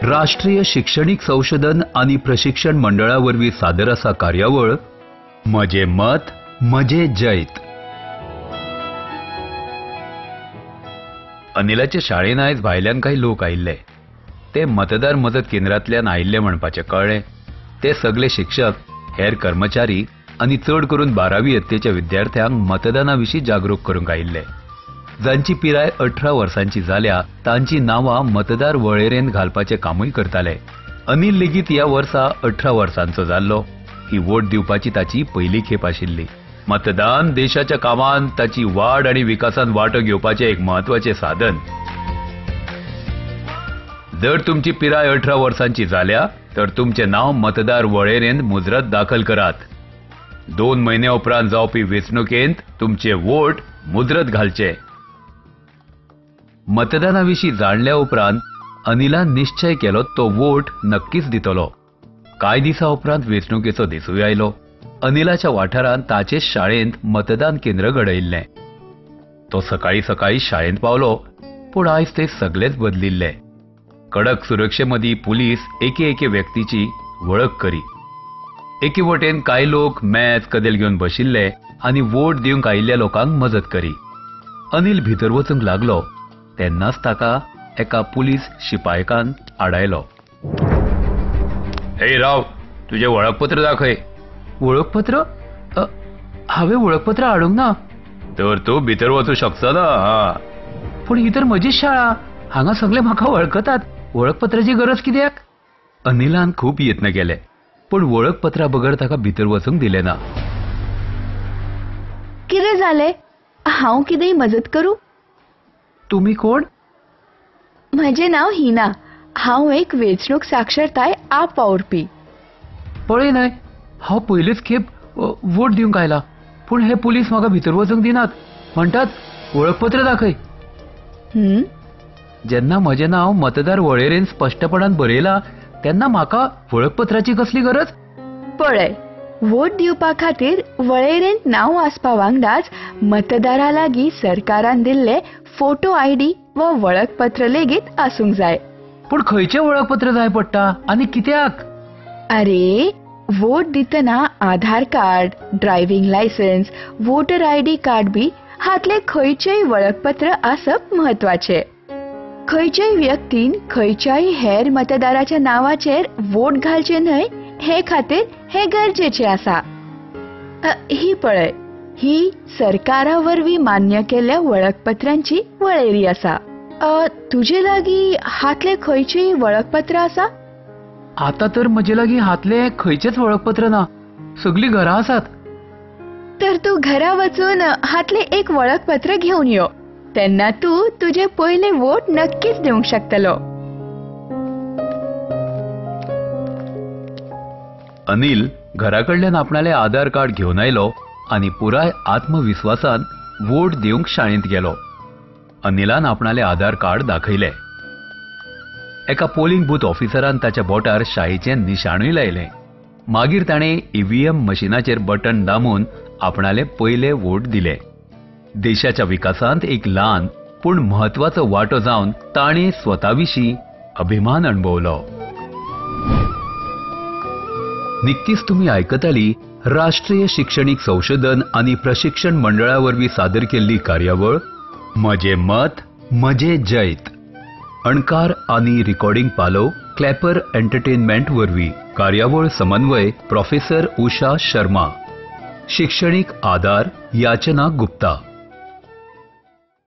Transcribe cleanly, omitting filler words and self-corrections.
राष्ट्रीय शिक्षणिक संशोधन आणि प्रशिक्षण मंडळावरवी सादर असा कार्यावळ म्हजे मत म्हजे जैत. अनिलाचे शाळेन आयज भायल्यान काही लोक आयिल्ले. ते मतदार मदत केंद्रांतल्यान आयिल्ले म्हणपाचे कळ्ळे. ते सगळे शिक्षक, हेर कर्मचारी आणि चड करून 12वी यत्तेच्या विद्यार्थ्यांक मतदानाविशीं जागरूक करूंक आयिल्ले. जांची पिराय 18 वर्सांची जाल्या तांची नांवां मतदार वळेरेंत घालपाचें कामूय करताले. अनिल लेगीत ह्या वर्सा 18 वर्सांचो जाल्लो. ही वोट दिवपाची ताची पयली खेप आशिल्ली. मतदान देशाच्या कामांत ताची वाड आनी विकासान वांटो घेवपाचें एक म्हत्वाचें साधन. जर तुमची पिराय 18 वर्सांची जाल्या तर तुमचें नांव मतदार वळेरेंत मुजरत दाखल करात. 2 म्हयन्या उपरांत जावपी वेंचणुकेंत तुमचे वोट मुजरत घालचे. मतदानाविशीं जाणल्या उपरांत अनिलान निश्चय केलो तो वोट नक्कीच दितलो. कांय दिसा उपरांत वेंचणुकेचो दिसूय आयलो. अनिलाच्या वाठारांत ताचेच शाळेंत मतदान केंद्र घडयिल्लें. तो सकाळी सकाळी शाळेंत पावलो, पूण आयज ते सगळेच बदलिल्ले. कडक सुरक्षेमदीं पुलीस एके एके व्यक्तीची वळख करी. एके वटेन कांय लोक मेज कदेल घेवन बशिल्ले आनी वोट दिवंक आयिल्ल्या लोकांक मजत करी. अनिल भितर वचूंक लागलो तेन्नाच ताका एका पुलीस शिपायकान आडायलो. हे राव, तुझे वळखपत्र दाखय. वळखपत्र? हांवें वळखपत्र हाडूंक ना. तर तूं भितर वचूंक शकता ना. पूण ही तर म्हजीच शाळा. हांगा सगळे म्हाका वळखतात. वळखपत्राची गरज कित्याक? अनिलान खूब यत्न केले, पूण वळखपत्रा बगर ताका भितर वचूंक दिलें ना. कितें जालें? हांव कितेंय मजत करूं? तुमी कोण? म्हजें नांव हिना. हांव एक वेंचणूक साक्षरताय आप वावुरपी. पळय न्हय, हांव पयलीच खेप वोट दिवंक आयला, पूण हे पुलीस म्हाका भितर वचूंक दिनात. म्हणटात वळखपत्र दाखय. जेन्ना म्हजें नांव मतदार वळेरेंत स्पश्टपणान बरयलां तेन्ना म्हाका वळखपत्राची कसली गरज? पळय, वोट दिवपा खातीर वळेरेंत नांव आसपा वांगडाच मतदारा लागीं सरकारान दिल्ले फोटो आयडी वा वळखपत्र लेगीत आसूंक जाय. पूण खंयचें वळखपत्र जाय पडटा आनी कित्याक? अरे, वोट दितना Aadhaar card, driving licence, voter ID card बी हातले खंयचेय वळखपत्र आसप म्हत्वाचें. खंयच्याय व्यक्तीन खंयच्याय हेर मतदाराच्या नांवाचेर वोट घालचे न्हय हे खातीर हे गरजेचें आसा. ही पळय, ही सरकारा वरवीं मान्य केल्ल्या वळखपत्रांची वळेरी आसा. तुजे लागीं हातले खंयचेय वळखपत्र आसा? आतां तर म्हजे लागीं हातले खंयचेच वळखपत्र ना. सगळीं घरां आसात. तर तूं घरा वचून हातले एक वळखपत्र घेवन यो. तेन्ना तूं तुजे पयले वोट नक्कीच दिवंक शकतलो. अनिल घराकडल्यान आपणालें आधार कार्ड घेवन आयलो आनी पुराय आत्मविश्वासान वोट दिवंक शाळेंत गेलो. अनिलान आपणालें आधार कार्ड दाखयलें. एका पोलिंग बूथ ऑफिसरान ताच्या बोटार शाईचें निशाणूय लायलें. मागीर ताणें ईव्हीएम मशीनाचेर बटन दामून आपणालें पयलें वोट दिलें. देशाच्या विकासांत एक ल्हान पूण म्हत्वाचो वांटो जावन ताणें स्वताविशीं अभिमान अणभवलो. निक्कीच तुम्ही आयकताली राष्ट्रीय शिक्षणिक संशोधन आणि प्रशिक्षण मंडळावरवी सादर केल्ली कार्यावळ म्हजे मत म्हजे जैत. अणकार आणि रिकॉर्डिंग पालो क्लॅपर एंटरटेनमेंट वरवी. कार्यावळ समन्वय प्रोफेसर उषा शर्मा. शिक्षणिक आधार याचना गुप्ता.